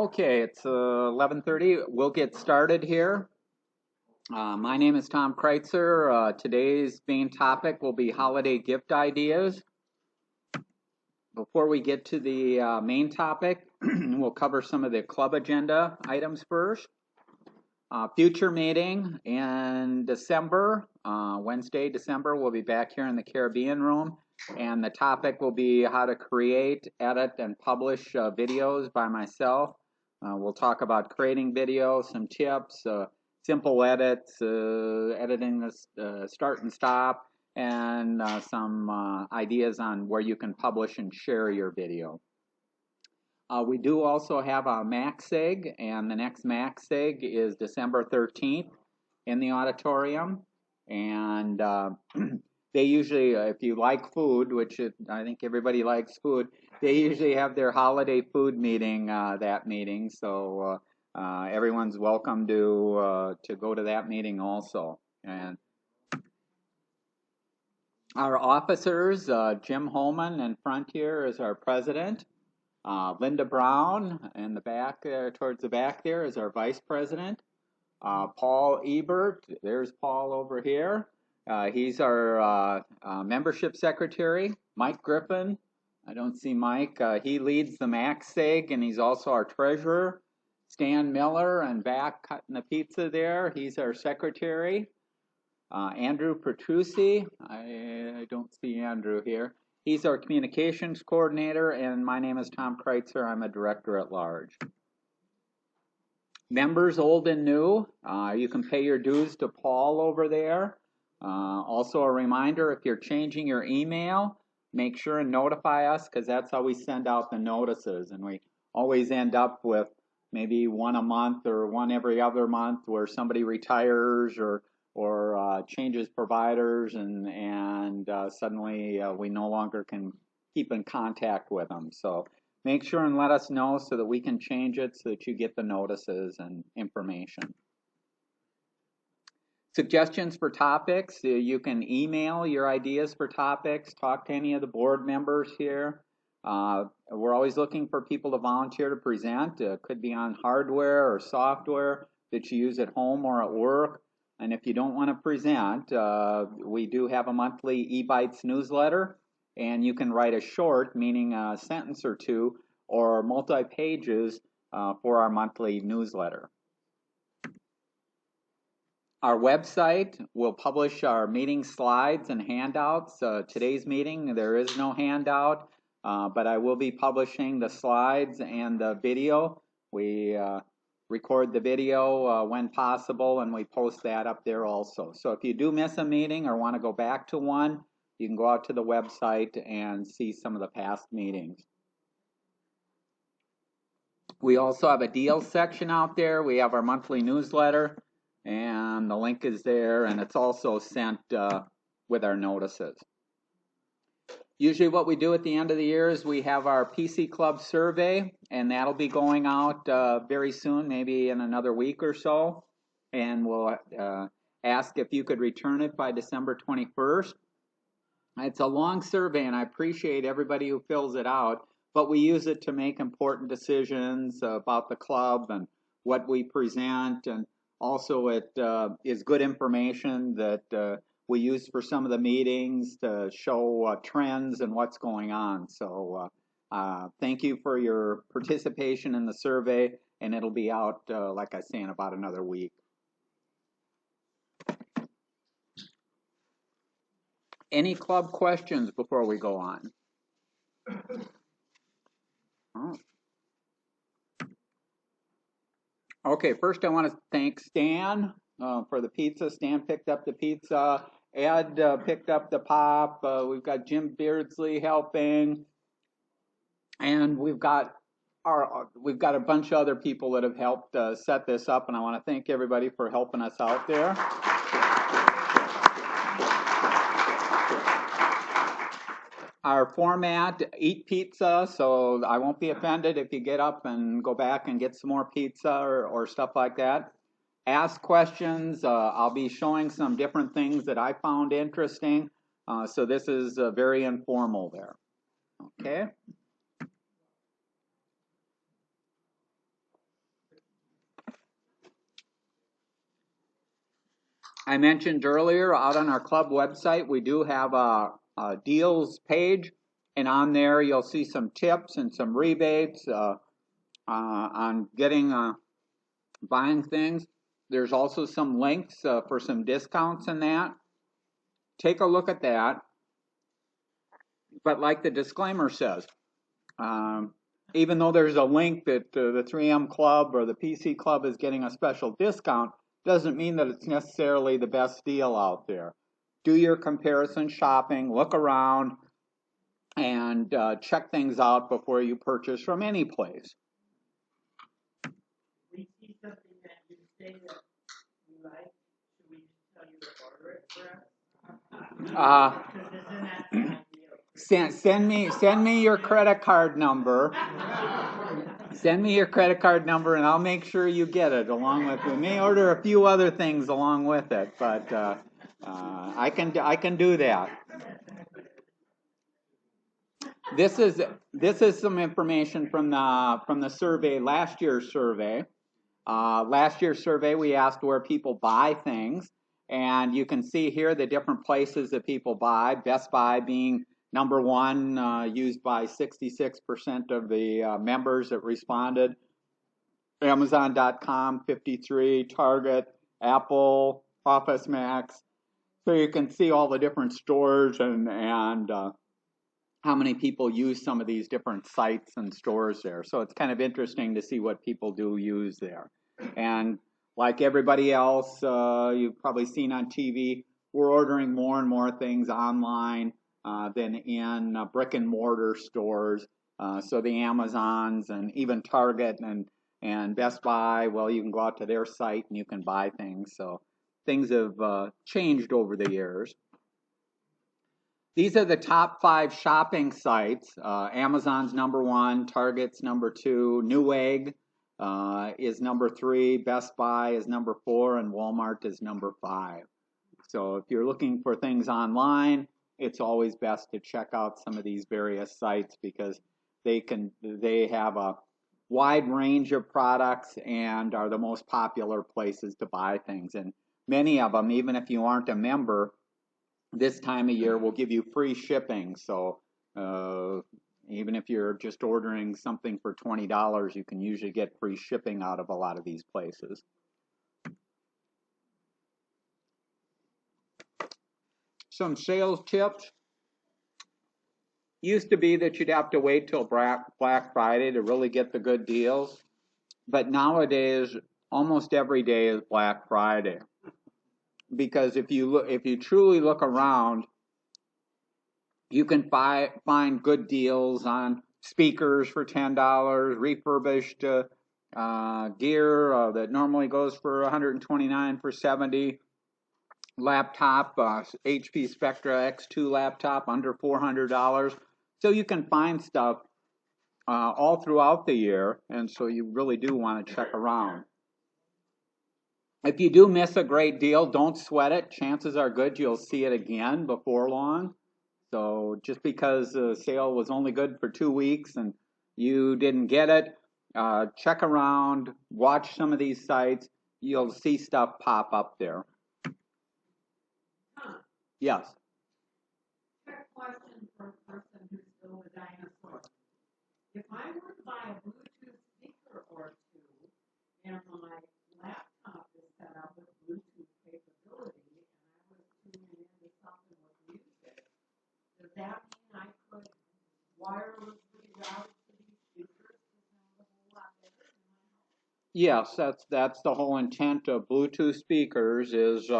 Okay, it's 11:30. We'll get started here. My name is Tom Kreuzer. Today's main topic will be holiday gift ideas. Before we get to the main topic, we'll cover some of the club agenda items first. Future meeting in December, Wednesday, December, we'll be back here in the Caribbean room, and the topic will be how to create, edit, and publish videos by myself. We'll talk about creating videos, some tips, simple edits, editing the start and stop, and some ideas on where you can publish and share your video. We do also have a MaxSig, and the next MaxSig is December 13th in the auditorium. And they usually, if you like food, which I think everybody likes food, they usually have their holiday food meeting that meeting. So everyone's welcome to go to that meeting also. And our officers, Jim Holman in front here is our president. Linda Brown in the back, towards the back there, is our vice president. Paul Ebert, there's Paul over here. He's our membership secretary. Mike Griffin, I don't see Mike. He leads the MaxSig, and he's also our treasurer. Stan Miller, and back cutting the pizza there, he's our secretary. Andrew Petrucci, I don't see Andrew here. He's our communications coordinator, and my name is Tom Kreuzer. I'm a director at large. Members old and new, you can pay your dues to Paul over there. Also a reminder, if you're changing your email, make sure and notify us, because that's how we send out the notices. And we always end up with maybe one a month or one every other month where somebody retires or changes providers, and suddenly we no longer can keep in contact with them. So make sure and let us know so that we can change it so that you get the notices and information. Suggestions for topics, you can email your ideas for topics, talk to any of the board members here. We're always looking for people to volunteer to present. It could be on hardware or software that you use at home or at work. And if you don't want to present, we do have a monthly eBytes newsletter, and you can write a short, meaning a sentence or two, or multi-pages for our monthly newsletter. Our website will publish our meeting slides and handouts. Today's meeting, there is no handout, but I will be publishing the slides and the video. We record the video when possible, and we post that up there also. So if you do miss a meeting or want to go back to one, you can go out to the website and see some of the past meetings. We also have a deals section out there. We have our monthly newsletter, and the link is there, and it's also sent with our notices. Usually what we do at the end of the year is we have our PC Club survey, and that'll be going out very soon, maybe in another week or so. And we'll ask if you could return it by December 21st. It's a long survey, and I appreciate everybody who fills it out, but we use it to make important decisions about the club and what we present, and also it is good information that we use for some of the meetings to show trends and what's going on. So thank you for your participation in the survey, and it'll be out, like I say, in about another week. Any club questions before we go on? Oh. Okay, first I want to thank Stan for the pizza. Stan picked up the pizza. Ed picked up the pop. We've got Jim Beardsley helping, and we've got a bunch of other people that have helped set this up, and I want to thank everybody for helping us out there. Our format, eat pizza, so I won't be offended if you get up and go back and get some more pizza or stuff like that. Ask questions. I'll be showing some different things that I found interesting. So this is very informal there. Okay. I mentioned earlier, out on our club website, we do have a deals page, and on there you'll see some tips and some rebates on getting buying things. There's also some links for some discounts in that. Take a look at that. But like the disclaimer says, even though there's a link that the 3M Club or the PC Club is getting a special discount, doesn't mean that it's necessarily the best deal out there. Do your comparison shopping, look around, and check things out before you purchase from any place. We see something that you say that you like. Should we tell you to order it for us? Because isn't that the idea? Send me your credit card number. Send me your credit card number, and I'll make sure you get it. Along with, we may order a few other things along with it, but I can do that. This is some information from the survey, last year's survey. Last year's survey, we asked where people buy things, and you can see here the different places that people buy. Best Buy being number one, used by 66% of the members that responded. Amazon.com, 53, Target, Apple, Office Max. So you can see all the different stores and how many people use some of these different sites and stores there. So it's kind of interesting to see what people do use there. And like everybody else, you've probably seen on TV, we're ordering more and more things online than in brick and mortar stores. So the Amazons and even Target and Best Buy, well, you can go out to their site and you can buy things. So things have changed over the years. These are the top 5 shopping sites. Amazon's number 1, Target's number 2, Newegg is number 3, Best Buy is number 4, and Walmart is number 5. So if you're looking for things online, it's always best to check out some of these various sites because they have a wide range of products and are the most popular places to buy things. And many of them, even if you aren't a member, this time of year will give you free shipping. So even if you're just ordering something for $20, you can usually get free shipping out of a lot of these places. Some sales tips. Used to be that you'd have to wait till Black Friday to really get the good deals. But nowadays, almost every day is Black Friday. Because if you truly look around, you can find good deals on speakers for $10, refurbished gear that normally goes for $129 for $70. Laptop, HP Spectra X2 laptop under $400. So you can find stuff all throughout the year, and so you really do want to check around. If you do miss a great deal, don't sweat it. Chances are good you'll see it again before long. So just because the sale was only good for 2 weeks and you didn't get it, check around, watch some of these sites. You'll see stuff pop up there. Yes. Quick question for a person who's still a dinosaur. If I were to buy a Bluetooth speaker or two and my laptop is set up with Bluetooth capability and I was tuning into something with music, does that mean I could wirelessly route to these speakers to sound a whole lot better in my house? Yes, that's the whole intent of Bluetooth speakers is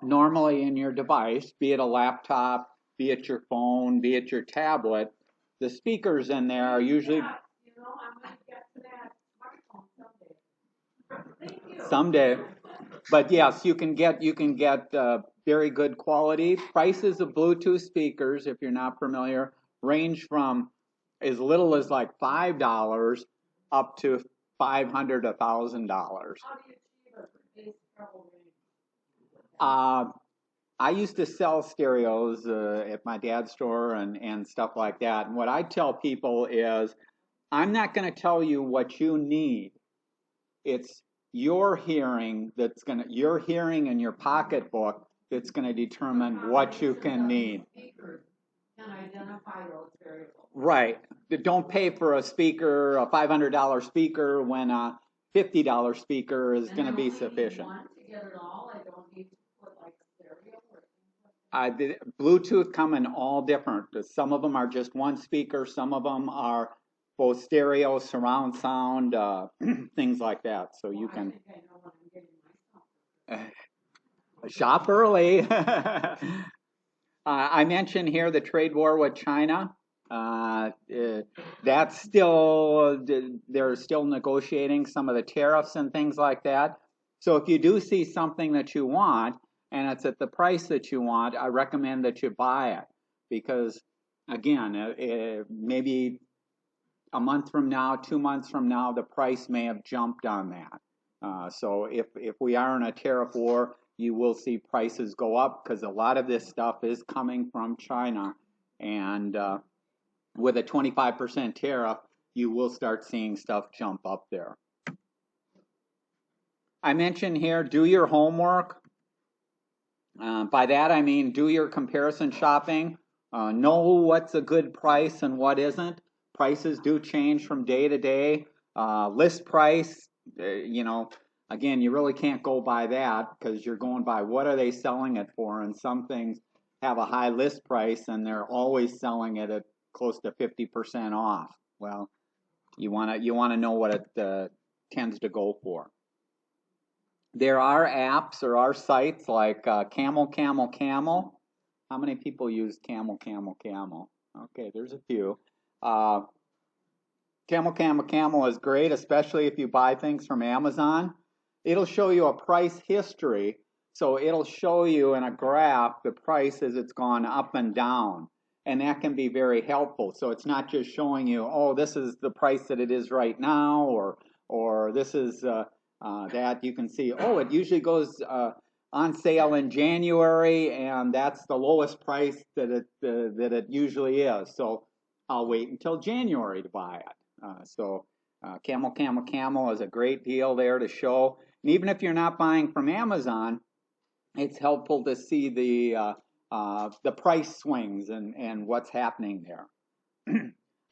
normally in your device, be it a laptop, be it your phone, be it your tablet, the speakers in there are usually... Yeah, I'm going to get to that smartphone someday. Thank you. Someday. But yes, you can get very good quality. Prices of Bluetooth speakers, if you're not familiar, range from as little as like $5 up to $500, $1,000. How do you achieve a base treble range? I used to sell stereos at my dad's store and stuff like that. And what I tell people is, I'm not going to tell you what you need. It's your hearing your hearing in your pocketbook that's gonna determine what you can need. Speakers can identify those variables. Right. Don't pay for a speaker, a $500 speaker, when a $50 speaker is going to be sufficient. One to get it all. I don't need to put like stereo or the Bluetooth come in all different. Some of them are just one speaker. Some of them are both stereo, surround sound, things like that. So you can I think I know what I'm getting myself. shop early. I mentioned here the trade war with China. That's still, they're still negotiating some of the tariffs and things like that. So if you do see something that you want and it's at the price that you want, I recommend that you buy it, because again, maybe a month from now, 2 months from now, the price may have jumped on that. So if we are in a tariff war, you will see prices go up, because a lot of this stuff is coming from China, and with a 25% tariff, you will start seeing stuff jump up there. I mentioned here, do your homework. By that I mean do your comparison shopping. Know what's a good price and what isn't. Prices do change from day to day. List price, again, you really can't go by that, because you're going by what are they selling it for, and some things have a high list price and they're always selling it at close to 50% off. Well, you want to know what it tends to go for. There are apps or are sites like Camel Camel Camel. How many people use Camel Camel Camel? Okay, there's a few. Camel Camel Camel is great, especially if you buy things from Amazon. It'll show you a price history, so it'll show you in a graph the price as it's gone up and down, and that can be very helpful. So it's not just showing you, oh, this is the price that it is right now, or this is that. You can see, oh, it usually goes on sale in January, and that's the lowest price that it usually is. So I'll wait until January to buy it. Camel Camel Camel is a great deal there to show. And even if you're not buying from Amazon, it's helpful to see the price swings and what's happening there.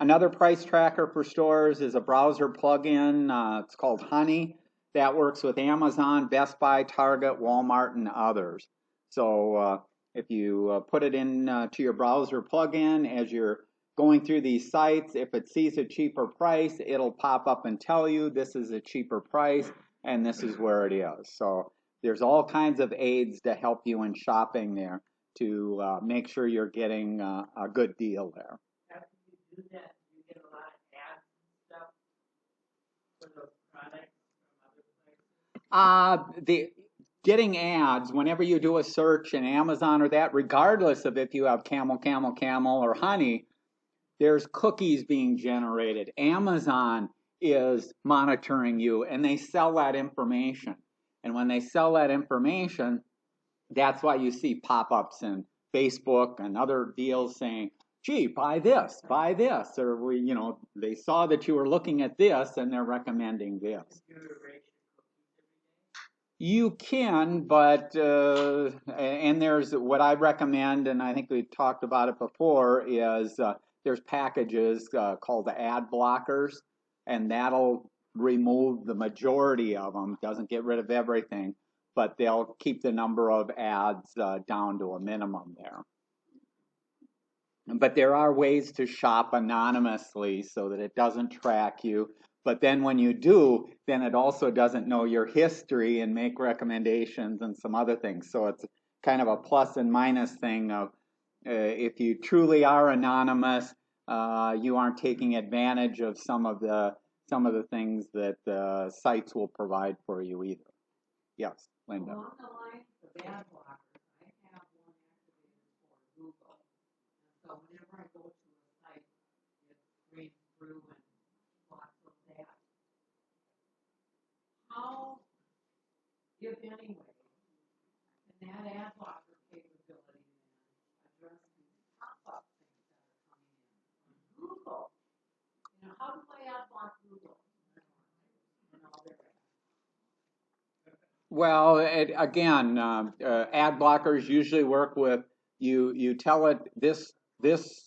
Another price tracker for stores is a browser plugin. It's called Honey. That works with Amazon, Best Buy, Target, Walmart, and others. So if you put it in to your browser plugin as you're going through these sites, if it sees a cheaper price, it'll pop up and tell you this is a cheaper price and this is where it is. So there's all kinds of aids to help you in shopping there to make sure you're getting a good deal there. After you do that, you get a lot of ads and stuff for those products from other places. Getting ads, whenever you do a search in Amazon or that, regardless of if you have Camel, Camel, Camel, or Honey, there's cookies being generated. Amazon is monitoring you, and they sell that information. And when they sell that information, that's why you see pop-ups in Facebook and other deals saying, gee, buy this, or they saw that you were looking at this and they're recommending this. You can, but and there's what I recommend, and I think we talked about it before, is there's packages called the ad blockers, and that'll remove the majority of them. Doesn't get rid of everything, but they'll keep the number of ads down to a minimum there. But there are ways to shop anonymously so that it doesn't track you. But then when you do, then it also doesn't know your history and make recommendations and some other things. So it's kind of a plus and minus thing of if you truly are anonymous, you aren't taking advantage of some of the things that the sites will provide for you either. Yes, Linda. Along the lines of ad blockers, I have one activated for Google. And so whenever I go to a site, it reads through and blocks those ads. How, if any way, can that ad blocker capability address these pop-up things that are coming in on Google? How do I ad block Google and all their ads? Well, again, ad blockers usually work with you. You tell it this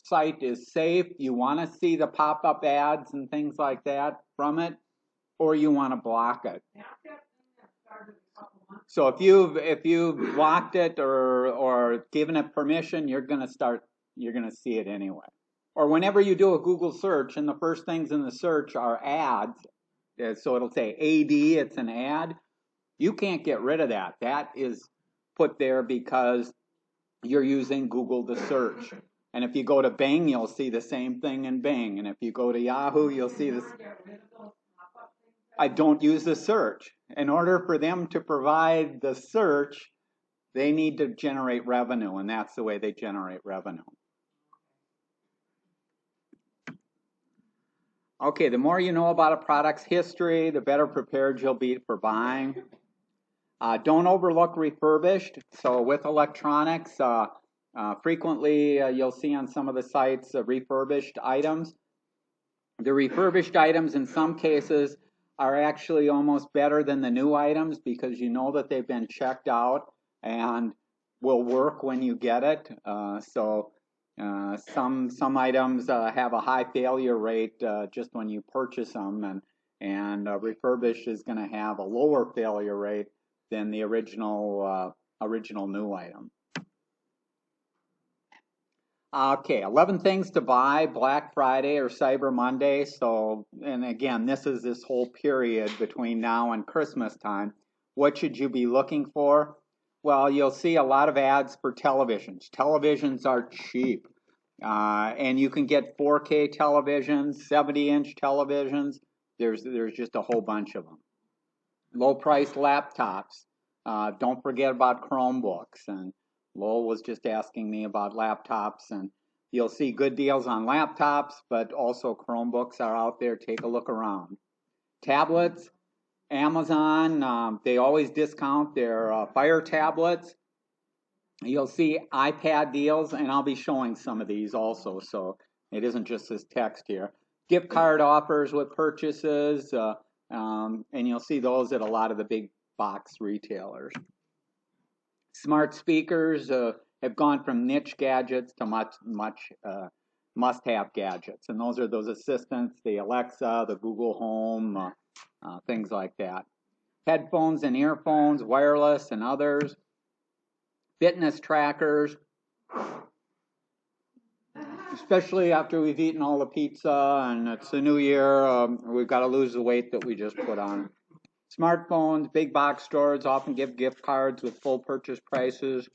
site is safe. You want to see the pop-up ads and things like that from it, or you want to block it. So if you've blocked it or given it permission, you're gonna see it anyway. Or whenever you do a Google search and the first things in the search are ads, so it'll say AD, it's an ad. You can't get rid of that. That is put there because you're using Google to search. And if you go to Bing, you'll see the same thing in Bing. And if you go to Yahoo, you'll see this. I don't use the search. In order for them to provide the search, they need to generate revenue, and that's the way they generate revenue. Okay, the more you know about a product's history, the better prepared you'll be for buying. Don't overlook refurbished. So with electronics, frequently you'll see on some of the sites refurbished items. The refurbished items in some cases are actually almost better than the new items because you know that they've been checked out and will work when you get it. Some items have a high failure rate just when you purchase them, and refurbished is going to have a lower failure rate than the original new item. Okay, 11 things to buy Black Friday or Cyber Monday. So, and again, this is this whole period between now and Christmas time. What should you be looking for? Well, you'll see a lot of ads for televisions. Televisions are cheap. And you can get 4K televisions, 70-inch televisions. There's just a whole bunch of them. Low-priced laptops. Don't forget about Chromebooks. And Lowell was just asking me about laptops, and you'll see good deals on laptops, but also Chromebooks are out there. Take a look around. Tablets, Amazon, they always discount their Fire tablets. You'll see iPad deals, and I'll be showing some of these also, so it isn't just this text here. Gift card offers with purchases, and you'll see those at a lot of the big box retailers. Smart speakers have gone from niche gadgets to much must-have gadgets, and those are those assistants, the Alexa, the Google Home, things like that. Headphones and earphones, wireless and others. Fitness trackers, especially after we've eaten all the pizza and it's the new year, we've got to lose the weight that we just put on. Smartphones, big box stores often give gift cards with full purchase prices.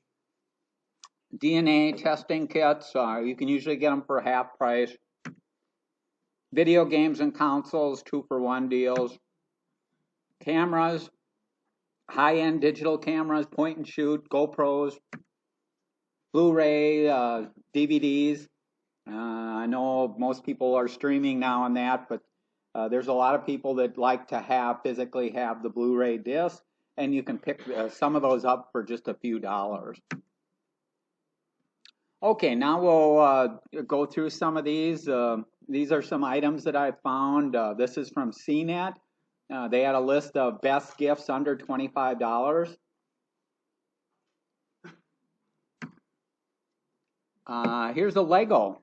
DNA testing kits, you can usually get them for half price. Video games and consoles, 2-for-1 deals. Cameras, high-end digital cameras, point and shoot, GoPros, Blu-ray, DVDs. I know most people are streaming now on that, but there's a lot of people that like to physically have the Blu-ray disc, and you can pick some of those up for just a few dollars. Okay, now we'll go through some of these. These are some items that I found. This is from CNET. They had a list of best gifts under $25. Here's a Lego.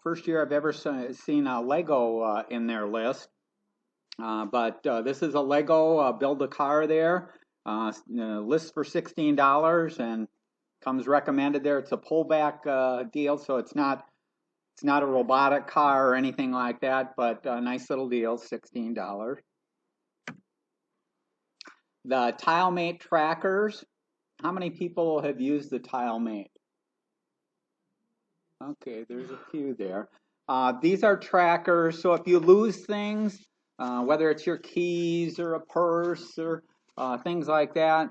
First year I've ever seen a Lego in their list. But this is a Lego build a car there. List for $16 and comes recommended there. It's a pullback deal, so it's not a robotic car or anything like that, but a nice little deal, $16. The TileMate trackers. How many people have used the TileMate? Okay, there's a few there. These are trackers, so if you lose things, whether it's your keys or a purse or things like that,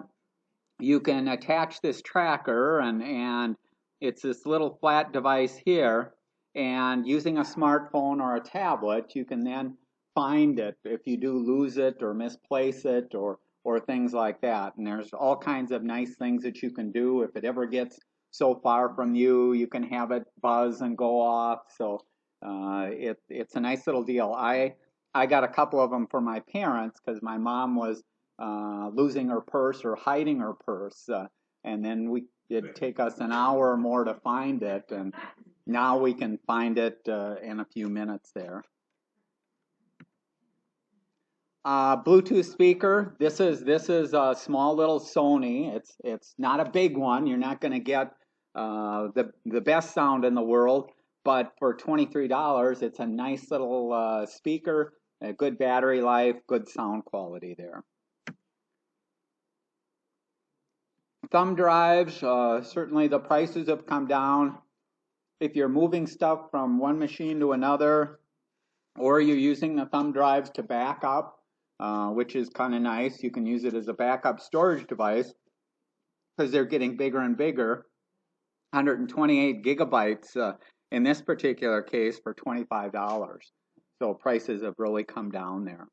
you can attach this tracker, and it's this little flat device here, and using a smartphone or a tablet, you can then find it if you do lose it or misplace it or things like that. And there's all kinds of nice things that you can do. If it ever gets so far from you, you can have it buzz and go off. So it's a nice little deal. I got a couple of them for my parents because my mom was losing her purse or hiding her purse. And then it'd take us an hour or more to find it. And now we can find it in a few minutes there. Bluetooth speaker. This is a small little Sony. It's not a big one. You're not going to get the best sound in the world, but for $23, it's a nice little speaker, a good battery life, good sound quality there. Thumb drives. Certainly the prices have come down. If you're moving stuff from one machine to another, or you're using the thumb drives to back up, which is kind of nice. You can use it as a backup storage device because they're getting bigger and bigger. 128 gigabytes in this particular case for $25. So prices have really come down there.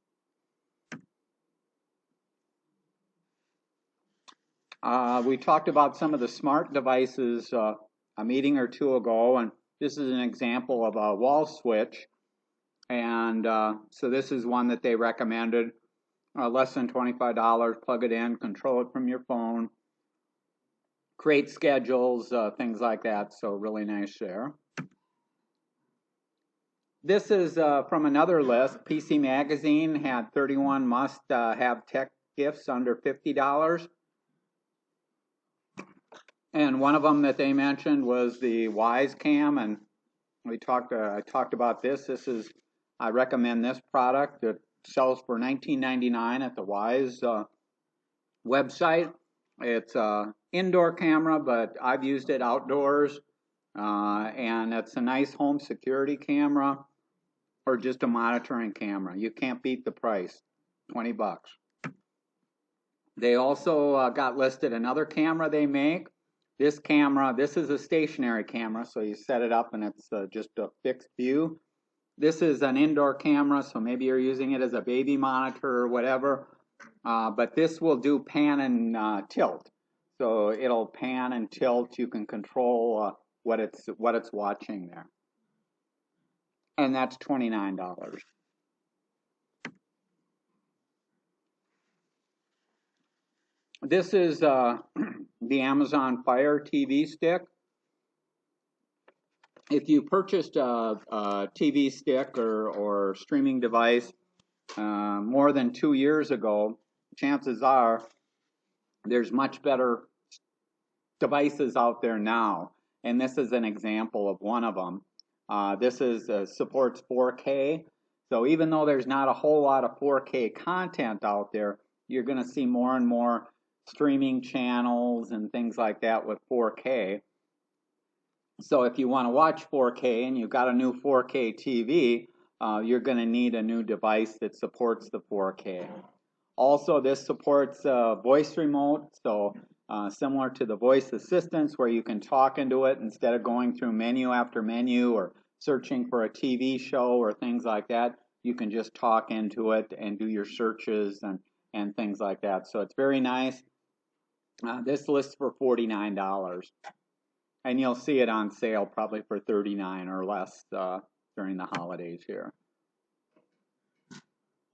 We talked about some of the smart devices a meeting or two ago, and this is an example of a wall switch. And so this is one that they recommended, less than $25, plug it in, control it from your phone, create schedules, things like that, so really nice there. This is from another list. PC Magazine had 31 must-have tech gifts under $50. And one of them that they mentioned was the Wise Cam, and I talked about this. I recommend this product. It sells for $19.99 at the Wise website. It's an indoor camera, but I've used it outdoors, and it's a nice home security camera or just a monitoring camera. You can't beat the price, $20. They also got listed another camera they make. This camera, this is a stationary camera, so you set it up and it's just a fixed view. This is an indoor camera, so maybe you're using it as a baby monitor or whatever, but this will do pan and tilt. So it'll pan and tilt. You can control what it's watching there. And that's $29. This is the Amazon Fire TV stick. If you purchased a TV stick or streaming device more than 2 years ago, chances are there's much better devices out there now. And this is an example of one of them. This supports 4K. So even though there's not a whole lot of 4K content out there, you're going to see more and more streaming channels and things like that with 4K. So if you want to watch 4K and you've got a new 4K TV, you're going to need a new device that supports the 4K. Also, this supports voice remote, so similar to the voice assistants where you can talk into it instead of going through menu after menu or searching for a TV show or things like that. You can just talk into it and do your searches and things like that. So it's very nice. This lists for $49. And you'll see it on sale probably for $39 or less during the holidays here.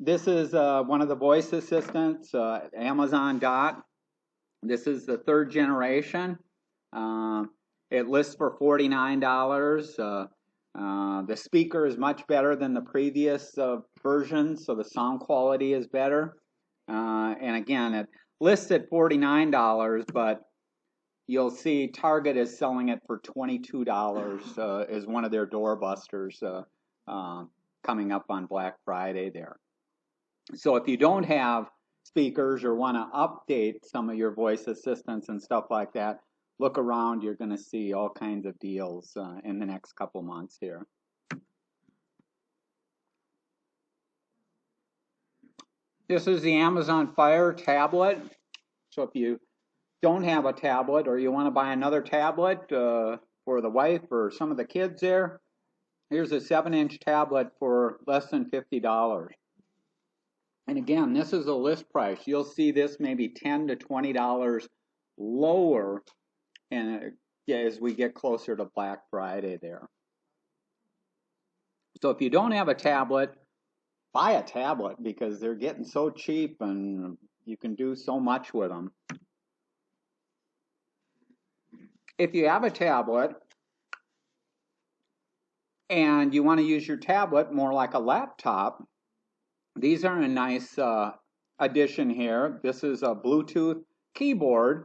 This is one of the voice assistants, Amazon Dot. This is the 3rd generation. It lists for $49. The speaker is much better than the previous version, so the sound quality is better. And again, it lists at $49, but you'll see Target is selling it for $22 as one of their doorbusters coming up on Black Friday there. So if you don't have speakers or want to update some of your voice assistants and stuff like that, look around. You're going to see all kinds of deals in the next couple months here. This is the Amazon Fire tablet. So if you don't have a tablet or you want to buy another tablet for the wife or some of the kids there, here's a 7-inch tablet for less than $50. And again, this is a list price. You'll see this maybe $10 to $20 lower as we get closer to Black Friday there. So if you don't have a tablet, buy a tablet because they're getting so cheap and You can do so much with them. If you have a tablet and you want to use your tablet more like a laptop, these are a nice addition here. This is a Bluetooth keyboard.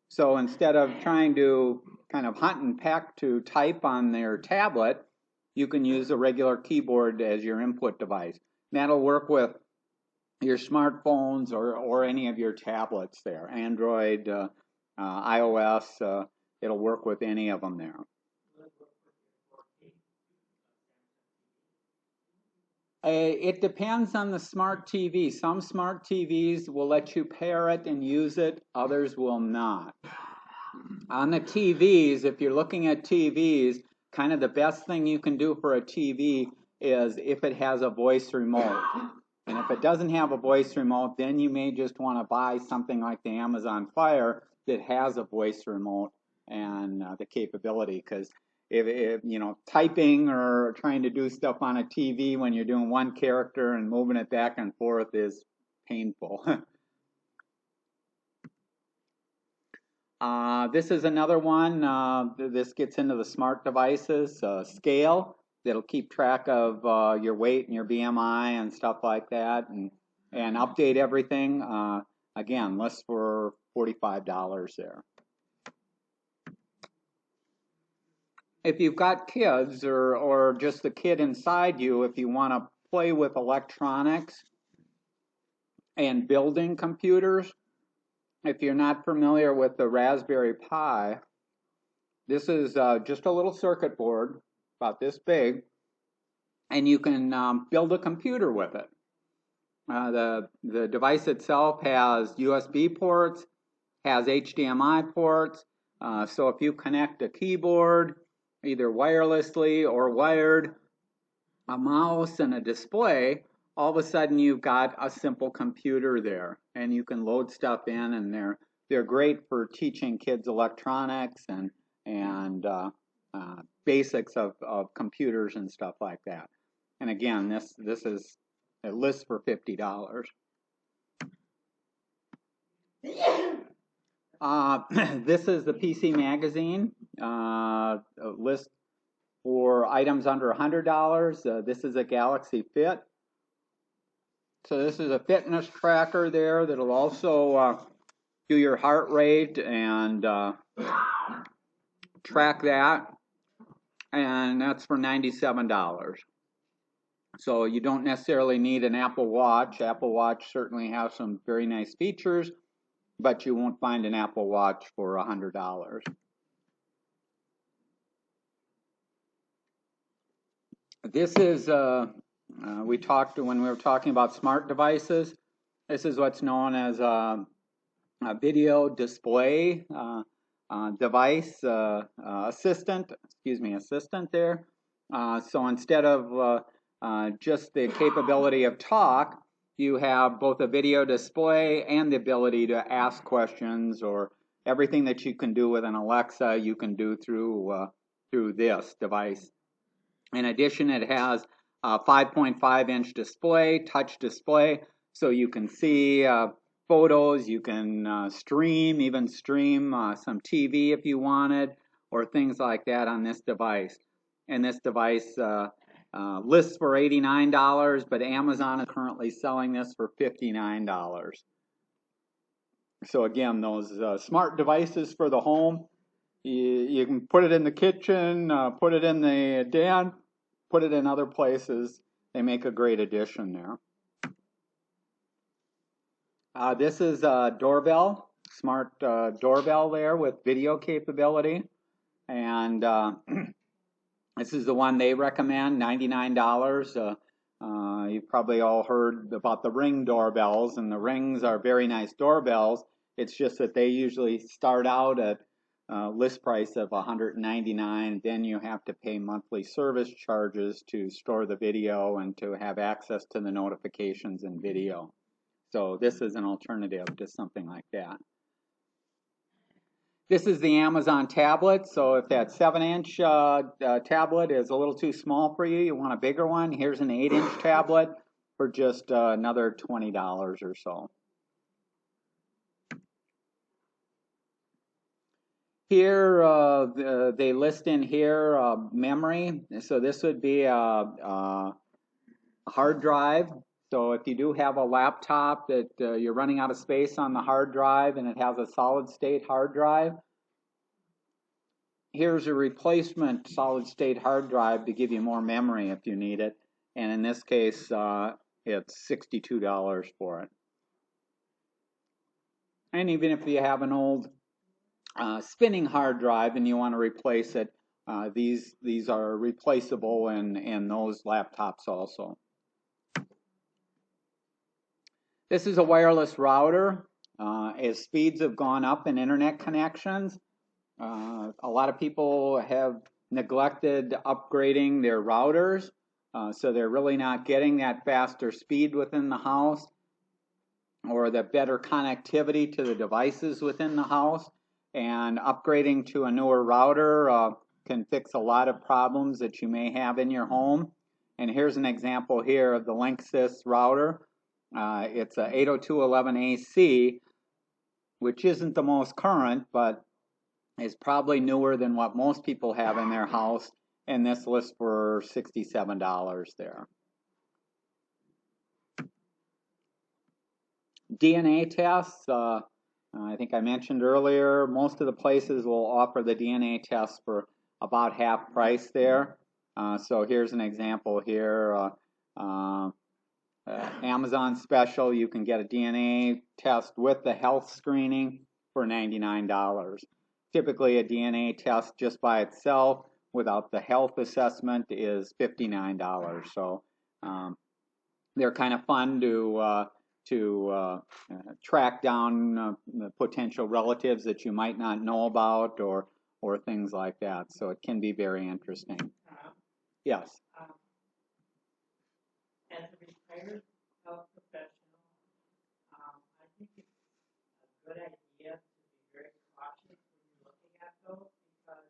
So instead of trying to kind of hunt and peck to type on their tablet, you can use a regular keyboard as your input device. That'll work with your smartphones or any of your tablets there, Android, iOS, it'll work with any of them there. It depends on the smart TV. Some smart TVs will let you pair it and use it, others will not. On the TVs, if you're looking at TVs, kind of the best thing you can do for a TV is if it has a voice remote. And if it doesn't have a voice remote, then you may just want to buy something like the Amazon Fire that has a voice remote and the capability. Because if you know, typing or trying to do stuff on a TV when you're doing one character and moving it back and forth is painful. This is another one. This gets into the smart devices. Scale that'll keep track of your weight and your BMI and stuff like that, and update everything. Again, lists for $45 there. If you've got kids or just the kid inside you, if you want to play with electronics and building computers, if you're not familiar with the Raspberry Pi, this is just a little circuit board about this big, and you can build a computer with it. The device itself has USB ports, has HDMI ports, so if you connect a keyboard, either wirelessly or wired, a mouse and a display, all of a sudden you've got a simple computer there, and you can load stuff in, and they're great for teaching kids electronics and basics of computers and stuff like that. And again, this is a list for $50. This is the PC Magazine list for items under $100. This is a Galaxy Fit. So this is a fitness tracker there that'll also do your heart rate and track that, and that's for $97. So you don't necessarily need an Apple Watch. Apple Watch certainly has some very nice features, but you won't find an Apple Watch for $100. This is, we talked when we were talking about smart devices, this is what's known as a video display device, assistant there. So instead of just the capability of talk, you have both a video display and the ability to ask questions, or everything that you can do with an Alexa, you can do through this device. In addition, it has a 5.5-inch display, touch display, so you can see photos, you can even stream some TV if you wanted, or things like that on this device. And this device lists for $89, but Amazon is currently selling this for $59. So again, those smart devices for the home, you can put it in the kitchen, put it in the den, put it in other places. They make a great addition there. This is a doorbell, smart doorbell there with video capability. And this is the one they recommend, $99. You've probably all heard about the Ring doorbells, and the Rings are very nice doorbells. It's just that they usually start out at list price of $199. Then you have to pay monthly service charges to store the video and to have access to the notifications and video. So this is an alternative to something like that. This is the Amazon tablet. So if that 7-inch tablet is a little too small for you, you want a bigger one, here's an 8-inch tablet for just another $20 or so. Here, they list in here memory. So this would be a hard drive. So if you do have a laptop that you're running out of space on the hard drive and it has a solid state hard drive, here's a replacement solid state hard drive to give you more memory if you need it. And in this case, it's $62 for it. And even if you have an old spinning hard drive and you want to replace it, these are replaceable in those laptops also. This is a wireless router. As speeds have gone up in internet connections, a lot of people have neglected upgrading their routers, so they're really not getting that faster speed within the house or the better connectivity to the devices within the house. And upgrading to a newer router can fix a lot of problems that you may have in your home. And here's an example here of the Linksys router. It's a 802.11ac, which isn't the most current, but is probably newer than what most people have in their house, and this lists for $67 there. DNA tests, I think I mentioned earlier, most of the places will offer the DNA test for about half price there. So here's an example here. Amazon special, you can get a DNA test with the health screening for $99. Typically a DNA test just by itself without the health assessment is $59. So they're kind of fun to track down potential relatives that you might not know about or things like that. So it can be very interesting. Yes. As a retired health professional, I think it's a good idea to be very cautious when you're looking at those because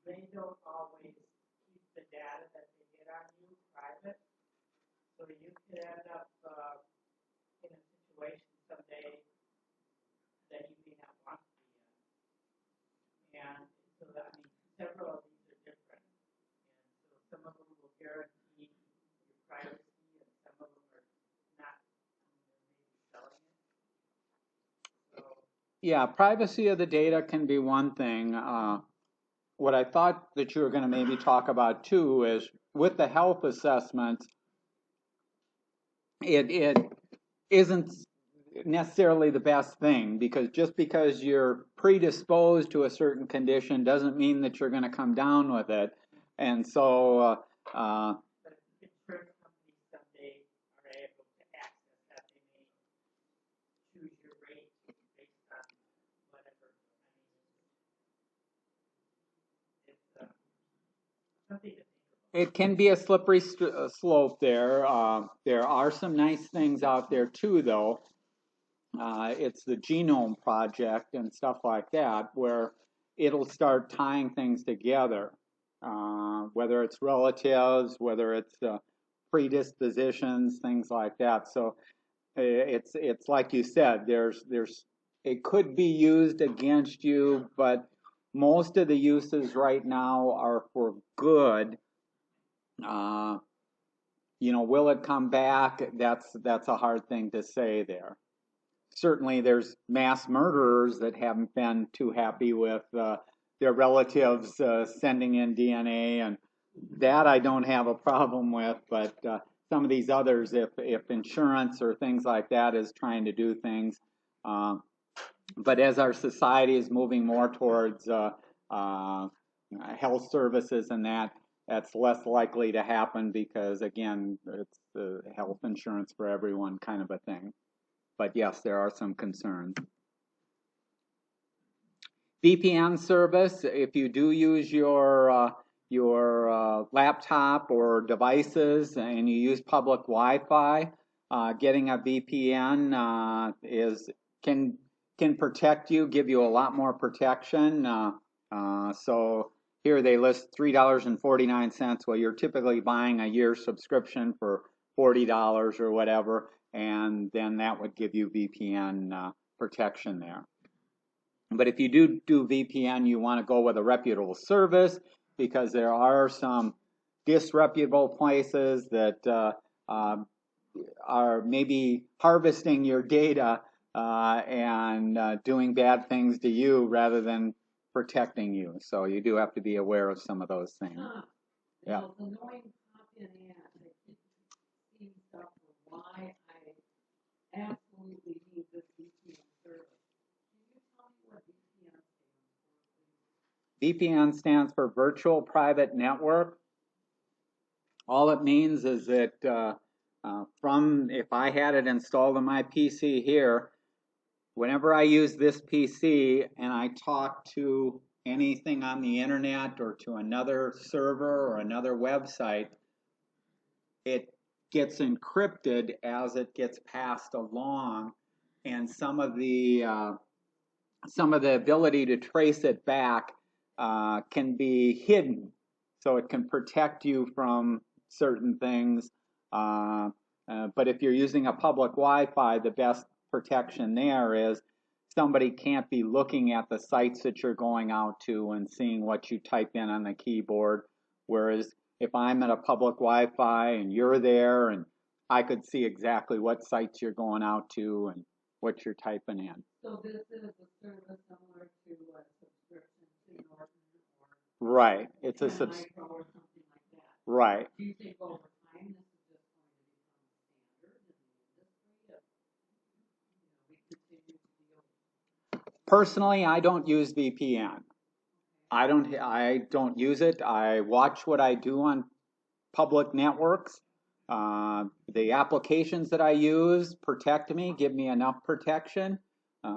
they don't always keep the data that they get on you private. So you could end up in a situation someday that you may not want to be in. And so that, I mean, several of these are different. And so some of them will guarantee your privacy and some of them are not, maybe selling it. So, yeah, privacy of the data can be one thing. What I thought that you were going to maybe talk about too is with the health assessments, it isn't necessarily the best thing because just because you're predisposed to a certain condition doesn't mean that you're going to come down with it. And so but insurance companies someday are able to access that. They may choose your rate based on whatever. I mean, it's something to think about. it can be a slippery slope there. There are some nice things out there too, though. It's the Genome Project and stuff like that, where it'll start tying things together, whether it's relatives, whether it's predispositions, things like that. So it's like you said, it could be used against you, but most of the uses right now are for good. Will it come back? That's a hard thing to say there. Certainly there's mass murderers that haven't been too happy with their relatives sending in DNA, and that I don't have a problem with, but some of these others, if insurance or things like that is trying to do things, but as our society is moving more towards health services and that's less likely to happen because, again, it's the health insurance for everyone kind of a thing. But yes, there are some concerns. VPN service, if you do use your laptop or devices and you use public Wi-Fi, getting a VPN can protect you, give you a lot more protection. So here they list $3.49. Well, you're typically buying a year subscription for $40 or whatever, and then that would give you VPN protection there. But if you do VPN, you want to go with a reputable service, because there are some disreputable places that are maybe harvesting your data and doing bad things to you rather than protecting you. So you do have to be aware of some of those things. Yeah. The annoying pop-in ad that keeps seeing stuff for why I absolutely need this VPN service. Can you tell me what VPN stands for, please? VPN stands for Virtual Private Network. All it means is that if I had it installed on my PC here, whenever I use this PC and I talk to anything on the internet or to another server or another website, it gets encrypted as it gets passed along, and some of the ability to trace it back can be hidden, so it can protect you from certain things. But if you're using a public Wi-Fi, the best protection there is somebody can't be looking at the sites that you're going out to and seeing what you type in on the keyboard. Whereas if I'm at a public Wi-Fi and you're there, and I could see exactly what sites you're going out to and what you're typing in. So this is a service similar to a subscription to Norton or right. It's a or something like that. Right. Do you think over time this is just going to become standard in the industry if we continue to deal? Personally, I don't use VPN. I don't use it. I watch what I do on public networks. The applications that I use protect me, give me enough protection.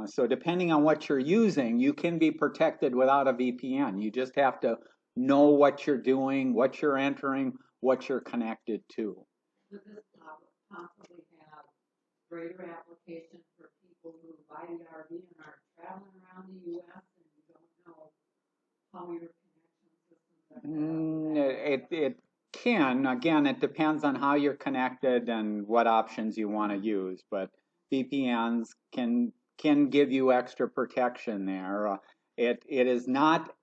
So depending on what you're using, you can be protected without a VPN. You just have to know what you're doing, what you're entering, what you're connected to. Would this possibly have greater application for people who buy the RV and are traveling around the U.S. and you don't know how your connection systems are? It can. Again, it depends on how you're connected and what options you want to use. But VPNs can give you extra protection there. It is not.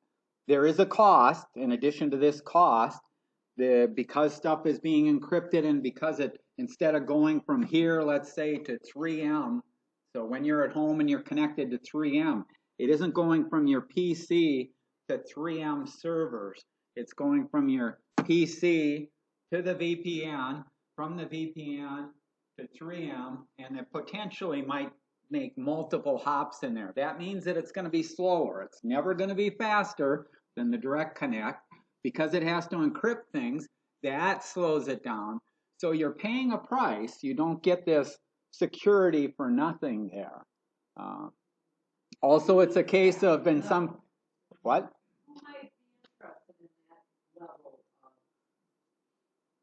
There is a cost. In addition to this cost, because stuff is being encrypted and because it, instead of going from here, let's say, to 3M. So when you're at home and you're connected to 3M, it isn't going from your PC to 3M servers. It's going from your PC to the VPN, from the VPN to 3M, and it potentially might make multiple hops in there. That means that it's going to be slower. It's never going to be faster than the direct connect because it has to encrypt things. That slows it down. So you're paying a price. You don't get this security for nothing there. Also, it's a case of in some, what? Who might be interested in that level of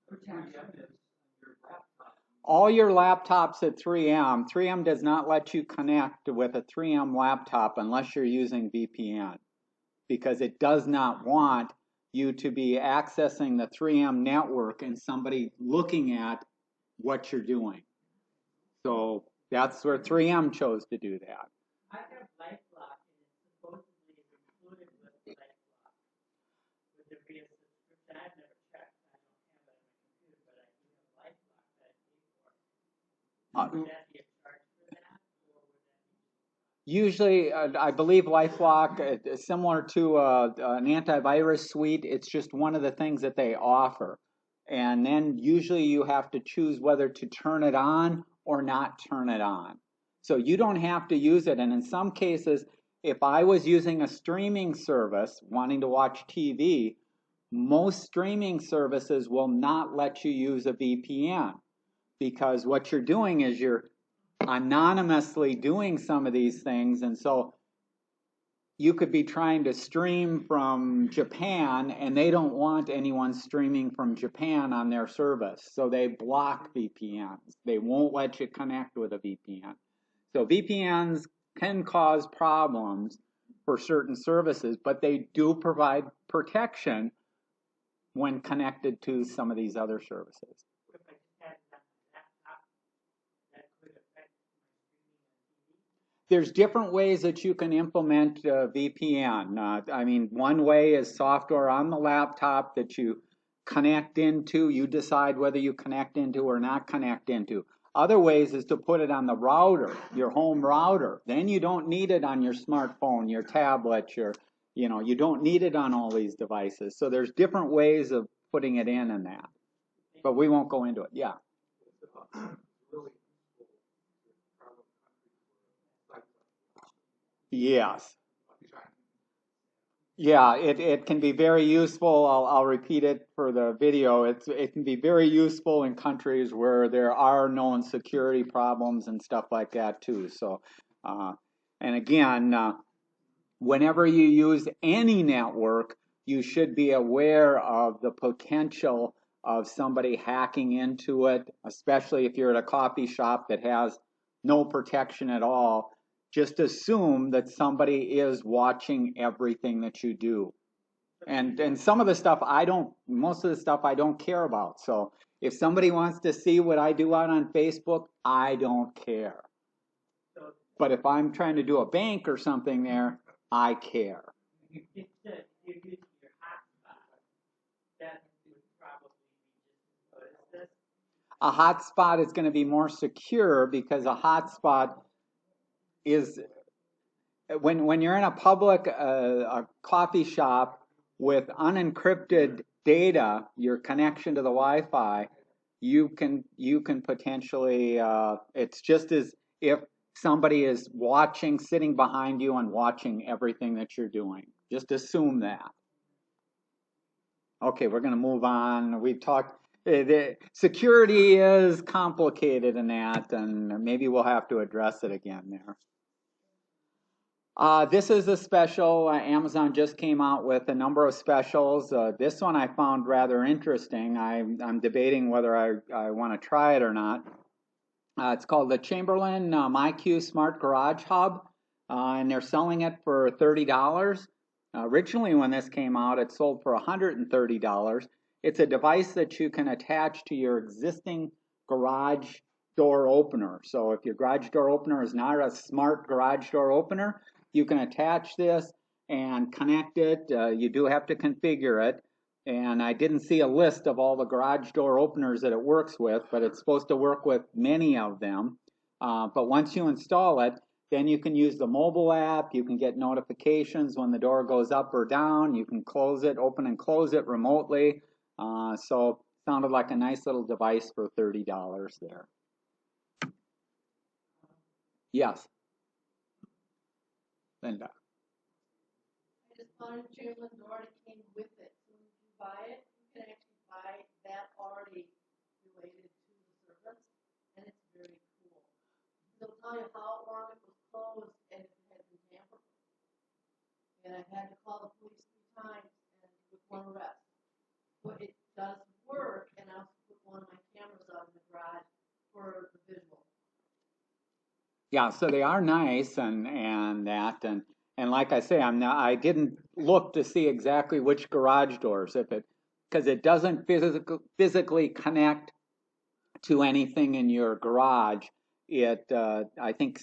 protection? All your laptops at 3M, 3M does not let you connect with a 3M laptop unless you're using VPN, because it does not want you to be accessing the 3M network and somebody looking at what you're doing. So that's where 3M chose to do that. I have LifeLock, and it's supposedly included with LifeLock. Would there be a subscription? I've never checked. I don't have it on my computer, but I do have LifeLock that I pay for. Would that be a charge for that, or would that be? Usually, I believe LifeLock is similar to an antivirus suite. It's just one of the things that they offer. And then usually you have to choose whether to turn it on or not turn it on. So you don't have to use it. And in some cases, if I was using a streaming service wanting to watch TV, most streaming services will not let you use a VPN, because what you're doing is you're anonymously doing some of these things. And so you could be trying to stream from Japan and they don't want anyone streaming from Japan on their service. So they block VPNs. They won't let you connect with a VPN. So VPNs can cause problems for certain services, but they do provide protection when connected to some of these other services. What if I just had it on my laptop? That could affect my streaming on TV? there's different ways that you can implement VPN. I mean, one way is software on the laptop that you connect into. You decide whether you connect into or not connect into. Other ways is to put it on the router, your home router. Then you don't need it on your smartphone, your tablet, you don't need it on all these devices. So there's different ways of putting it in and that. But we won't go into it. Yeah. Yes. Yeah, it can be very useful. I'll repeat it for the video. It can be very useful in countries where there are known security problems and stuff like that too. So, and again, whenever you use any network, you should be aware of the potential of somebody hacking into it, especially if you're at a coffee shop that has no protection at all. Just assume that somebody is watching everything that you do. And some of the stuff most of the stuff I don't care about. So if somebody wants to see what I do out on Facebook, I don't care. But if I'm trying to do a bank or something there, I care. You're using your hotspot. That would probably be just what is this? A hotspot is going to be more secure because a hotspot is when you're in a public a coffee shop with unencrypted data, your connection to the Wi-Fi, you can potentially it's just as if somebody is watching, sitting behind you and watching everything that you're doing. Just assume that. Okay, we're going to move on. We've talked. The security is complicated in that, and maybe we'll have to address it again there. This is a special. Amazon just came out with a number of specials. This one I found rather interesting. I'm debating whether I want to try it or not. It's called the Chamberlain MyQ Smart Garage Hub, and they're selling it for $30. Originally, when this came out, it sold for $130. It's a device that you can attach to your existing garage door opener. So if your garage door opener is not a smart garage door opener, you can attach this and connect it. You do have to configure it. And I didn't see a list of all the garage door openers that it works with, but it's supposed to work with many of them. But once you install it, then you can use the mobile app. You can get notifications when the door goes up or down. You can close it, open and close it remotely. So it sounded like a nice little device for $30 there. Yes. Linda. I just found a Chamberlain door that came with it. So when you buy it, you can actually buy that already related to the service, and it's very cool. They'll tell you how long it was closed and if it had been tampered with. And I had to call the police 3 times and with 1 arrest. But it does work, and I also put one of my cameras out in the garage for the visual. Yeah, so they are nice and that and like I say, I didn't look to see exactly which garage doors because it doesn't physically connect to anything in your garage. It I think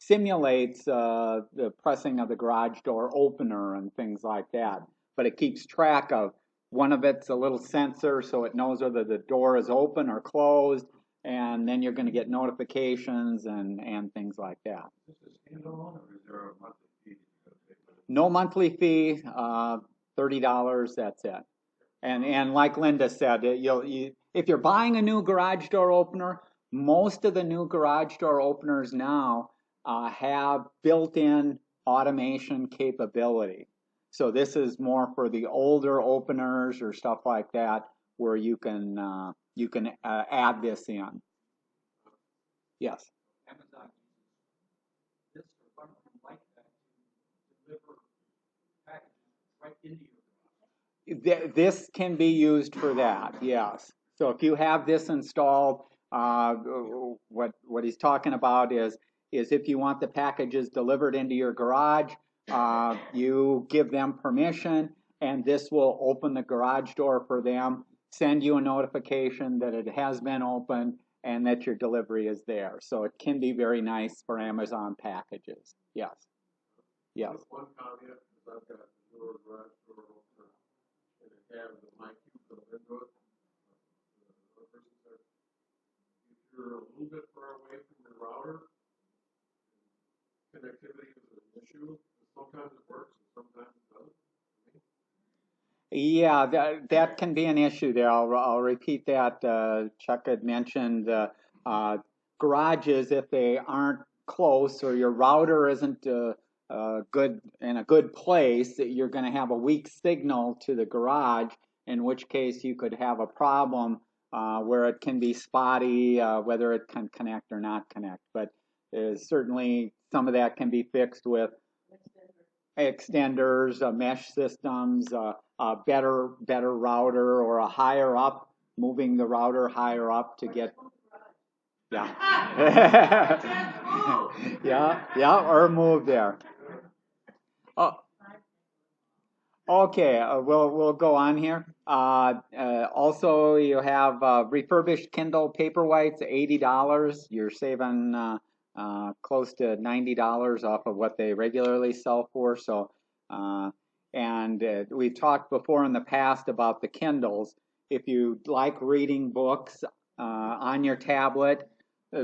simulates the pressing of the garage door opener and things like that, but it keeps track of one of it's a little sensor so it knows whether the door is open or closed. And then you're going to get notifications and things like that. Is this standalone or is there a monthly fee? No monthly fee, $30. That's it. And like Linda said, if you're buying a new garage door opener, most of the new garage door openers now have built-in automation capability. So this is more for the older openers or stuff like that, where you can add this in. Yes. Amazon uses this or something like that to deliver packages right into your garage. This can be used for that. Yes. So if you have this installed, what he's talking about is if you want the packages delivered into your garage, you give them permission, and this will open the garage door for them, send you a notification that it has been opened, and that your delivery is there. So it can be very nice for Amazon packages. Yes. Yes. Just one caveat, because I've got a newer garage door opener, and it has the mic built into it. The person said, if you're a little bit far away from your router, connectivity is an issue. Sometimes it works, and sometimes it doesn't. Yeah, that can be an issue there. I'll repeat that. Chuck had mentioned garages, if they aren't close or your router isn't good in a good place, you're going to have a weak signal to the garage, in which case you could have a problem where it can be spotty, whether it can connect or not connect. But certainly some of that can be fixed with extenders, mesh systems, a better router, or a higher up, moving the router higher up to get. Yeah. yeah, or move there. Oh, okay, we'll go on here. Also, you have refurbished Kindle Paperwhites, $80. You're saving close to $90 off of what they regularly sell for. So, and we've talked before in the past about the Kindles. If you like reading books on your tablet,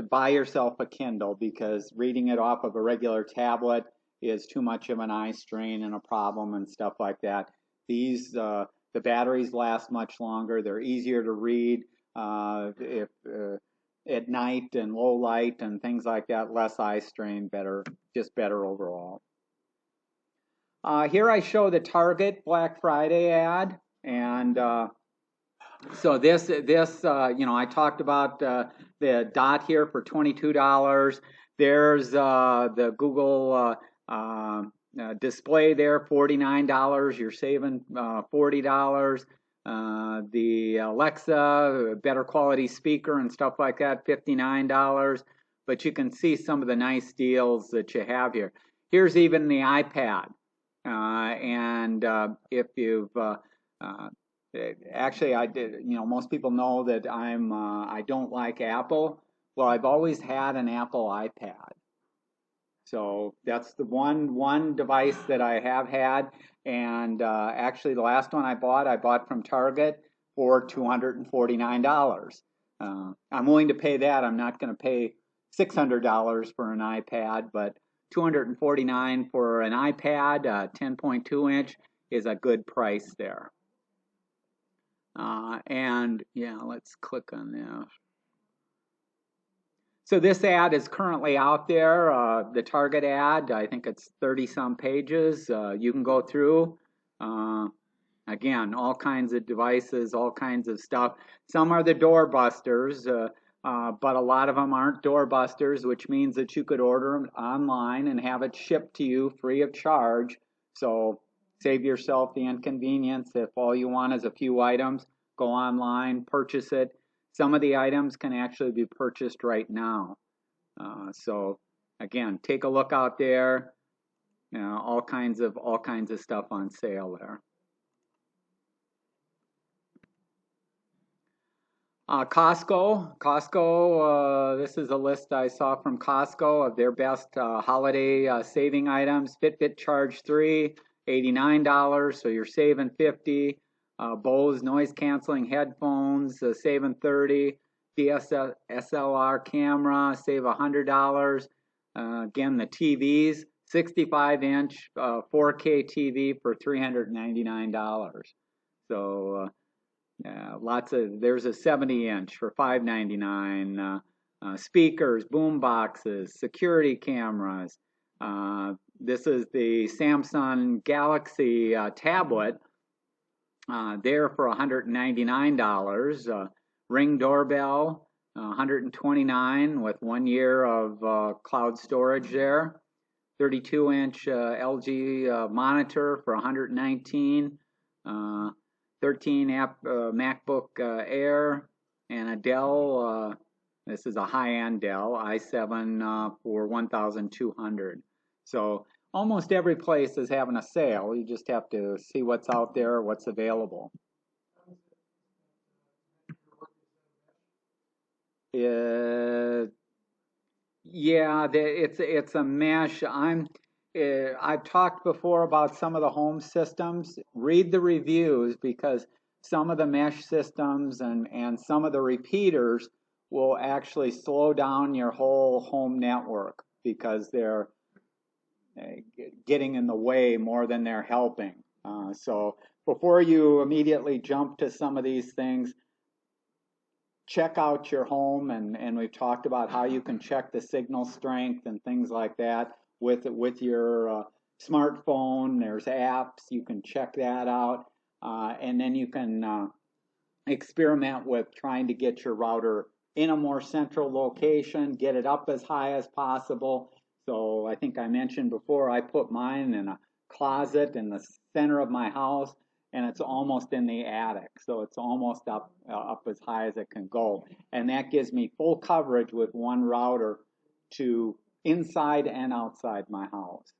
buy yourself a Kindle, because reading it off of a regular tablet is too much of an eye strain and a problem and stuff like that. These the batteries last much longer. They're easier to read if at night and low light and things like that. Less eye strain, just better overall. Here I show the Target Black Friday ad, and so this I talked about the dot here for $22. There's the Google display there, $49. You're saving $40. The Alexa, better quality speaker and stuff like that, $59. But you can see some of the nice deals that you have here. Here's even the iPad, and if you've actually, I did. Most people know that I don't like Apple. Well, I've always had an Apple iPad, so that's the one device that I have had. And actually, the last one I bought from Target for $249. I'm willing to pay that. I'm not going to pay $600 for an iPad, but $249 for an iPad, 10.2 inch, is a good price there. And yeah, let's click on this. So this ad is currently out there, the Target ad. I think it's 30-some pages. You can go through. Again, all kinds of devices, all kinds of stuff. Some are the doorbusters, but a lot of them aren't doorbusters, which means that you could order them online and have it shipped to you free of charge. So save yourself the inconvenience. If all you want is a few items, go online, purchase it. Some of the items can actually be purchased right now. So again, take a look out there. All kinds of stuff on sale there. Costco. This is a list I saw from Costco of their best holiday saving items. Fitbit Charge 3, $89, so you're saving $50. Bose noise canceling headphones, saving $30. DSLR camera, save $100. Again, the TVs, 65-inch 4K TV for $399. So there's a 70-inch for $599. Speakers, boom boxes, security cameras. This is the Samsung Galaxy tablet. There for $199. Ring doorbell, $129 with 1 year of cloud storage there. 32-inch LG monitor for $119. 13-app MacBook Air, and a Dell. This is a high-end Dell i7 for $1,200. So almost every place is having a sale. You just have to see what's out there, what's available. Yeah, it's a mesh. I've talked before about some of the home systems. Read the reviews because some of the mesh systems and some of the repeaters will actually slow down your whole home network because they're getting in the way more than they're helping. So before you immediately jump to some of these things, check out your home, and we've talked about how you can check the signal strength and things like that with your smartphone. There's apps, you can check that out, and then you can experiment with trying to get your router in a more central location, get it up as high as possible. So I think I mentioned before, I put mine in a closet in the center of my house, and it's almost in the attic. So it's almost up as high as it can go. And that gives me full coverage with one router to inside and outside my house.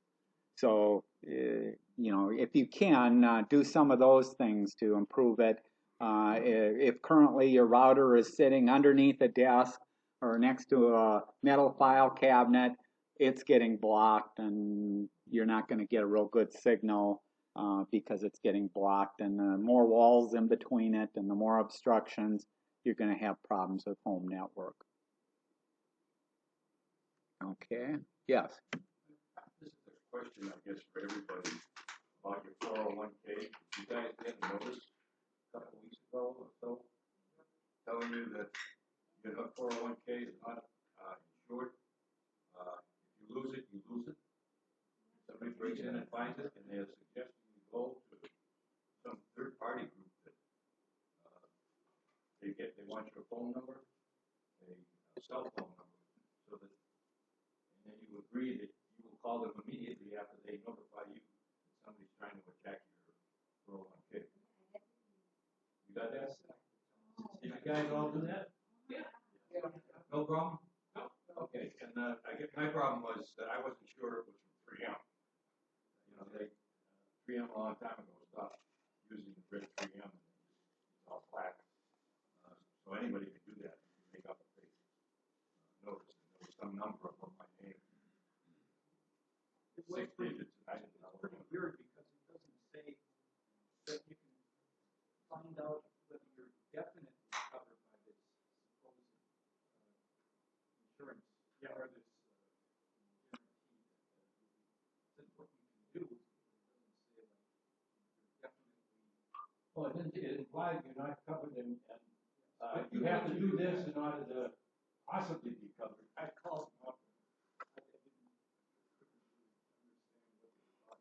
So, if you can, do some of those things to improve it. If currently your router is sitting underneath a desk or next to a metal file cabinet, it's getting blocked and you're not going to get a real good signal because it's getting blocked. And the more walls in between it and the more obstructions, you're going to have problems with home network. Okay, yes. This is a question, I guess, for everybody about your 401k. You guys get a notice a couple weeks ago or so telling you that your 401k is not insured. If you lose it, you lose it. Somebody breaks in and finds it, and they're suggesting you go to some third-party group that they want your phone number, a cell phone number, so that, and then you agree that you will call them immediately after they notify you that somebody's trying to attack your 401k. You got that? Did you guys all do that? Yeah. No problem? No. Okay, and I guess my problem was that I wasn't sure it was from 3M. You know, 3M a long time ago stopped using the red 3M and it's all black. So anybody could do that. You make up a fake notice. And there was some number of my name. 6 digits. I didn't know. It's pretty weird because it doesn't say that you can find out whether you're definitely covered by this supposed insurance, or this guarantee. That's what you can do. It doesn't say like you're definitely. Well, it implies you're not covered, and you have to do this in order to possibly be covered. I called them up.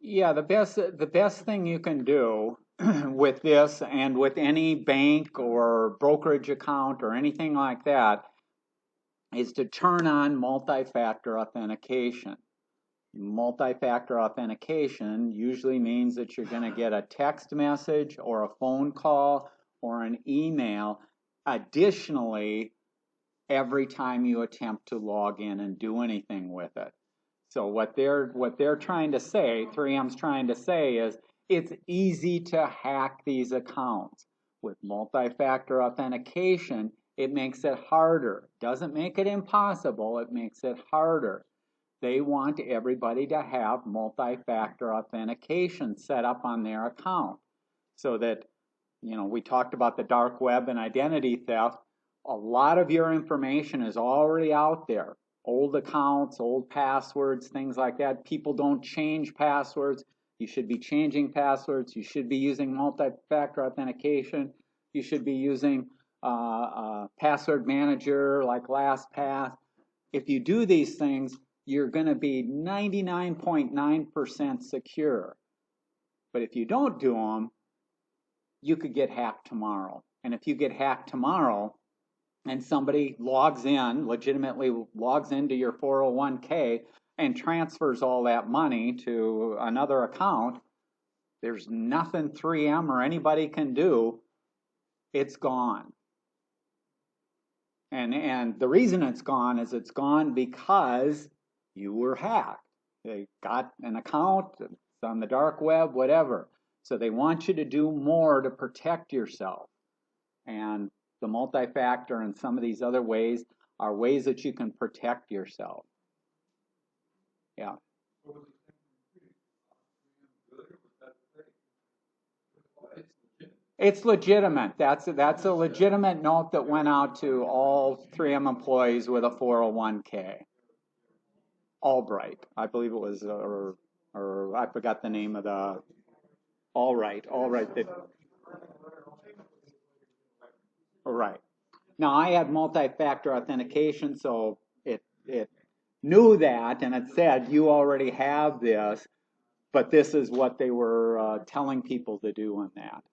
Yeah, the best thing you can do with this and with any bank or brokerage account or anything like that is to turn on multi-factor authentication. Multi-factor authentication usually means that you're going to get a text message or a phone call or an email additionally every time you attempt to log in and do anything with it. So what they're trying to say, 3M's trying to say, is it's easy to hack these accounts. With multi-factor authentication, it makes it harder. Doesn't make it impossible, it makes it harder. They want everybody to have multi-factor authentication set up on their account so that, we talked about the dark web and identity theft. A lot of your information is already out there. Old accounts, old passwords, things like that. People don't change passwords. You should be changing passwords. You should be using multi-factor authentication. You should be using a password manager like LastPass. If you do these things, you're going to be 99.9% secure. But if you don't do them, you could get hacked tomorrow. And if you get hacked tomorrow, and somebody legitimately logs into your 401k and transfers all that money to another account, there's nothing 3M or anybody can do. It's gone. And the reason it's gone is it's gone because you were hacked. They got an account, it's on the dark web, whatever. So they want you to do more to protect yourself. And the multi-factor and some of these other ways are ways that you can protect yourself. Yeah. So was it good or was that fake? It's legitimate. That's a legitimate note that went out to all 3M employees with a 401k. Albright, I believe it was, or I forgot the name of the. All right. Right. Now I had multi-factor authentication, so it knew that, and it said you already have this, but this is what they were telling people to do in that.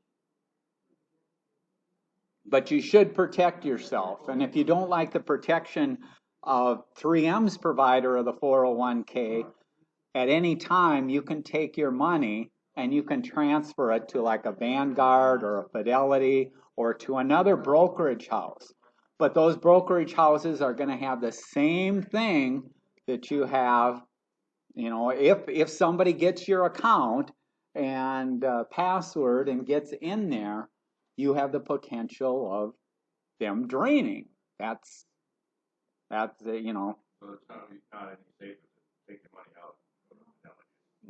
But you should protect yourself. And if you don't like the protection of 3M's provider of the 401k, at any time you can take your money and you can transfer it to like a Vanguard or a Fidelity or to another brokerage house. But those brokerage houses are going to have the same thing that you have. You know, if somebody gets your account and password and gets in there, you have the potential of them draining. That's you know. So it's not any safer to take the money out.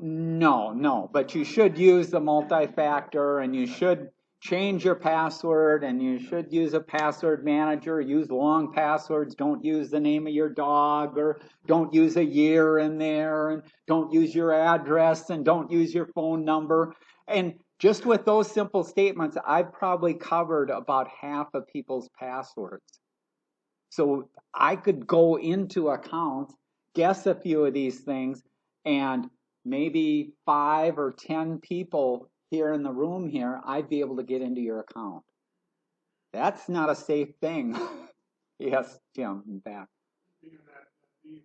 No, but you should use the multi-factor, and you should change your password, and you should use a password manager. Use long passwords. Don't use the name of your dog, or don't use a year in there, and don't use your address, and don't use your phone number. And just with those simple statements, I've probably covered about half of people's passwords. So I could go into accounts, guess a few of these things, and maybe 5 or 10 people here in the room here, I'd be able to get into your account. That's not a safe thing. Yes, Jim, in fact. Speaking of that, there's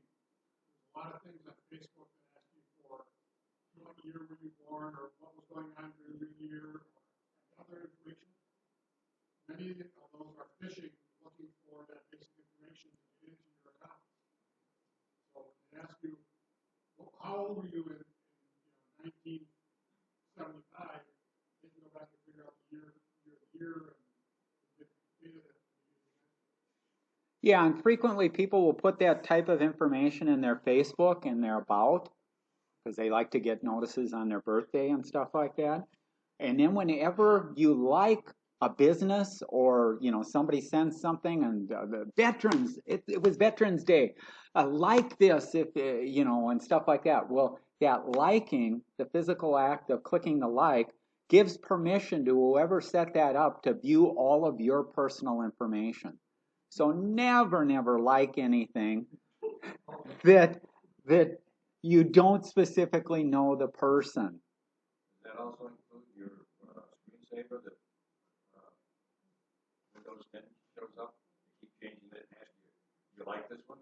a lot of things on Facebook that ask you for what year were you born or what was going on during your year or other information. Many of those are phishing, looking for that basic information to get into your account. So they ask you, how old were you in 1975? They can go back and figure out the year and get data that. Yeah, and frequently people will put that type of information in their Facebook and their about, because they like to get notices on their birthday and stuff like that. And then whenever you like a business or somebody sends something, and the veterans, it was Veterans Day, like this, if and stuff like that. Well, that liking, the physical act of clicking the like, gives permission to whoever set that up to view all of your personal information. So never like anything that you don't specifically know the person. Does that also include your screensaver that Windows 10 shows up? You keep changing it and ask you like this one?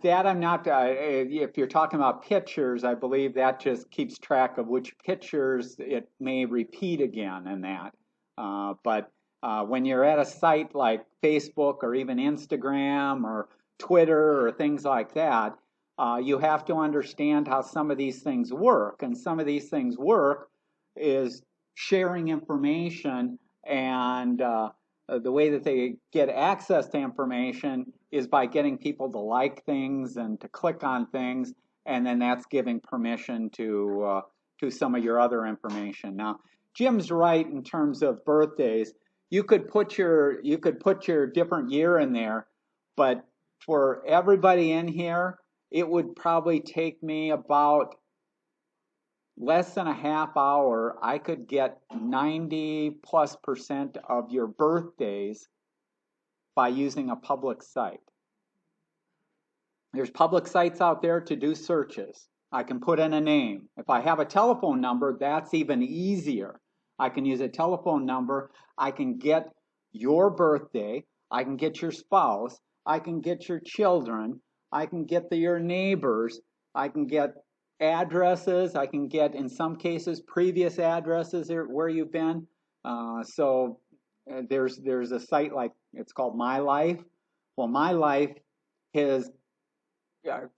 That I'm not. If you're talking about pictures, I believe that just keeps track of which pictures it may repeat again and that. But when you're at a site like Facebook or even Instagram or Twitter or things like that, you have to understand how some of these things work. And some of these things work is sharing information, and the way that they get access to information is by getting people to like things and to click on things, and then that's giving permission to some of your other information. Now, Jim's right in terms of birthdays. You could put your different year in there, but for everybody in here, it would probably take me about less than a half hour. I could get 90+% of your birthdays by using a public site. There's public sites out there to do searches. I can put in a name. If I have a telephone number, that's even easier. I can use a telephone number. I can get your birthday. I can get your spouse. I can get your children. I can get your neighbors. I can get addresses. I can get, in some cases, previous addresses where you've been. So there's a site like, it's called My Life. Well, My Life has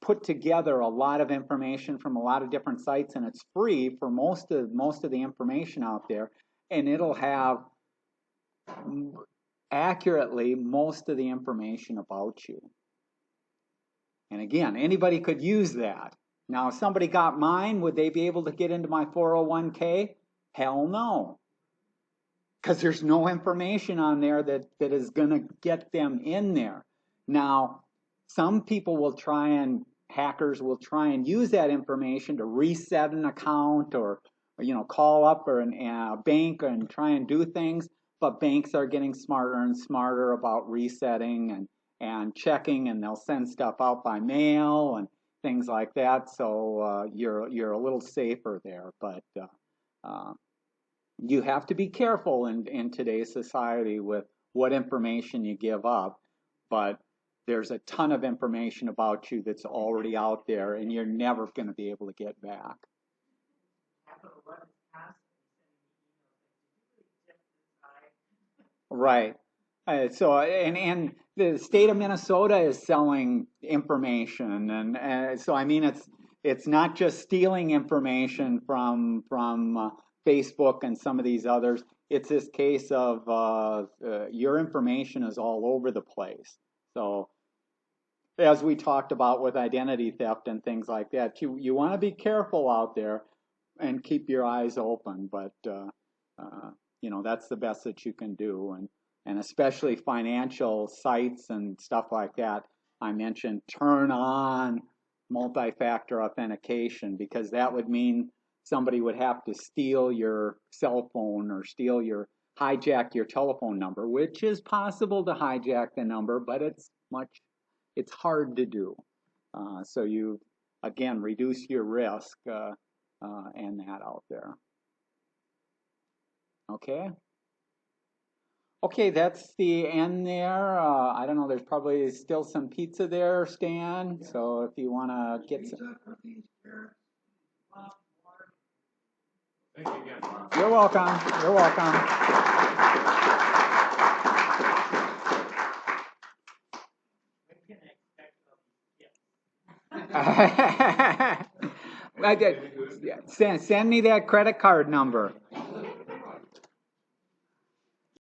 put together a lot of information from a lot of different sites, and it's free for most of the information out there. And it'll have accurately most of the information about you. And again, anybody could use that. Now, if somebody got mine, would they be able to get into my 401k? Hell no. Because there's no information on there that is going to get them in there. Now, some people will try and, hackers will try and use that information to reset an account or call up a bank and try and do things. But banks are getting smarter and smarter about resetting and checking, and they'll send stuff out by mail and things like that. So you're a little safer there. But you have to be careful in today's society with what information you give up. But there's a ton of information about you that's already out there, and you're never going to be able to get back. Right. So and the state of Minnesota is selling information, and so I mean it's not just stealing information from Facebook and some of these others. It's this case of your information is all over the place. So as we talked about with identity theft and things like that, you want to be careful out there and keep your eyes open. But that's the best that you can do, and especially financial sites and stuff like that. I mentioned turn on multi-factor authentication, because that would mean somebody would have to steal your cell phone or hijack your telephone number, which is possible to hijack the number, but it's hard to do. So you, again, reduce your risk and that out there. Okay, that's the end there. I don't know, there's probably still some pizza there, Stan. So if you want to get some. Thank you again. You're welcome. You're welcome. Send me that credit card number.